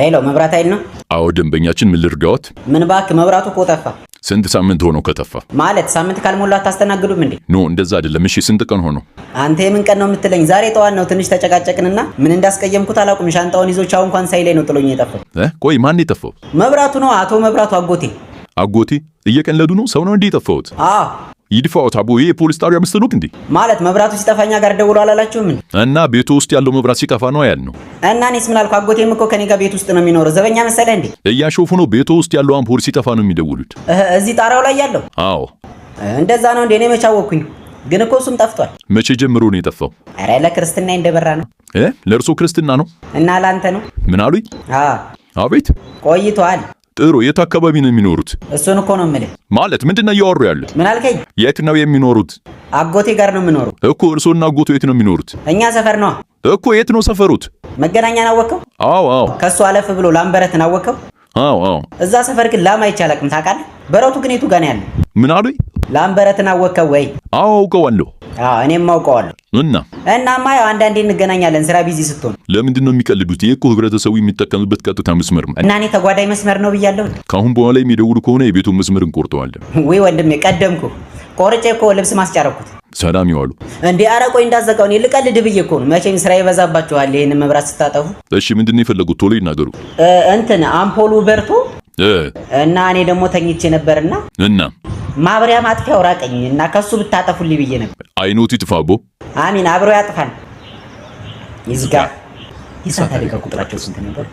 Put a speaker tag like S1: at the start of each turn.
S1: ሄሎ መብራት ኃይል ነው?
S2: አዎ ደንበኛችን ምን ልርዳዎት?
S1: ምን ባክ መብራቱ እኮ ጠፋ።
S2: ስንት ሳምንት ሆኖ ከተፋ?
S1: ማለት ሳምንት ካልሞላ አታስተናግዱም እንዴ?
S2: ኖ እንደዛ አይደለም። እሺ ስንት ቀን ሆኖ?
S1: አንተ የምን ቀን ነው የምትለኝ? ዛሬ ጠዋት ነው። ትንሽ ተጨቃጨቅንና ምን እንዳስቀየምኩት አላውቅም። ሻንጣውን ይዞ ቻው እንኳን ሳይለኝ ነው ጥሎኝ የጠፋው።
S2: ቆይ ማን የጠፋው?
S1: መብራቱ ነው። አቶ መብራቱ አጎቴ።
S2: አጎቴ እየቀለዱ ነው? ሰው ነው እንዴ የጠፋውት?
S1: አዎ
S2: ይድፋውት አቦ። ይሄ ፖሊስ ጣቢያ መስሎት እንዴ?
S1: ማለት መብራቱ ሲጠፋኛ ጋር ደውሎ አላላችሁም እንዴ?
S2: እና ቤቱ ውስጥ ያለው መብራት ሲጠፋ ነው ያልነው።
S1: እና እኔስ ምን አልኩ? አጎቴም እኮ ከኔ ጋር ቤት ውስጥ ነው የሚኖረው። ዘበኛ መሰለህ እንዴ?
S2: እያሾፉ ነው። ቤቱ ውስጥ ያለው አምፖል ሲጠፋ ነው የሚደውሉት።
S1: እዚህ ጣራው ላይ ያለው?
S2: አዎ
S1: እንደዛ ነው እንዴ? እኔ መች አወኩኝ? ግን እኮ እሱም ጠፍቷል።
S2: መቼ ጀምሮ ነው የጠፋው?
S1: ኧረ ለክርስትና እንደበራ ነው።
S2: ለእርሶ ክርስትና ነው?
S1: እና ላንተ ነው?
S2: ምን አሉኝ? አቤት
S1: ቆይቷል።
S2: ጥሩ። የት አካባቢ ነው የሚኖሩት?
S1: እሱን እኮ ነው የምልህ።
S2: ማለት ምንድነው እያወሩ ያሉት?
S1: ምን አልከኝ?
S2: የት ነው የሚኖሩት?
S1: አጎቴ ጋር ነው የምኖረው
S2: እኮ። እርሶና አጎቱ የት ነው የሚኖሩት?
S1: እኛ ሰፈር ነው
S2: እኮ። የት ነው ሰፈሩት?
S1: መገናኛን አወቀው?
S2: አዎ አዎ።
S1: ከሱ አለፍ ብሎ ላምበረትን አወቀው?
S2: አዎ አዎ።
S1: እዛ ሰፈር ግን ላም አይቼ አላውቅም። ታውቃለህ? በረቱ ግን የቱ ጋር ነው ያለው?
S2: ምን አሉኝ?
S1: ላምበረትን አወቀው ወይ?
S2: አዎ አውቀዋለሁ።
S1: እኔም አውቀዋለሁ።
S2: እናማ
S1: ያው አንዳንዴ እንገናኛለን ስራ ቢዚ ስትሆን።
S2: ለምንድን ነው የሚቀልዱት? ይሄ እኮ ህብረተሰቡ የሚጠቀምበት ቀጥታ መስመር ነው።
S1: እና እኔ ተጓዳኝ መስመር ነው ብያለሁ።
S2: ካሁን በኋላ የሚደውሉ ከሆነ የቤቱን መስመር እንቆርጠዋለን።
S1: ወይ ወንድሜ ቀደምኩ። ቆርጬ እኮ ልብስ ማስጫረኩት።
S2: ሰላም ይዋሉ
S1: እንዴ። ኧረ ቆይ እንዳዘጋው እኔ ልቀልድ ብዬ እኮ ነው። መቼም ስራ ይበዛባችኋል ይሄን መብራት ስታጠፉ።
S2: እሺ ምንድን ነው የፈለጉት? ቶሎ ይናገሩ።
S1: እንትን አምፖሉ በርቶ እና እኔ ደግሞ ተኝቼ ነበርና ማብሪያ ማጥፊያው ራቀኝ እና ከሱ ብታጠፉልኝ ብዬ ነበር።
S2: አይኖት ይጥፋቦ።
S1: አሚን አብሮ ያጥፋን። ይዝጋ። ይሳታል። ቁጥራቸው ስንት ነበር?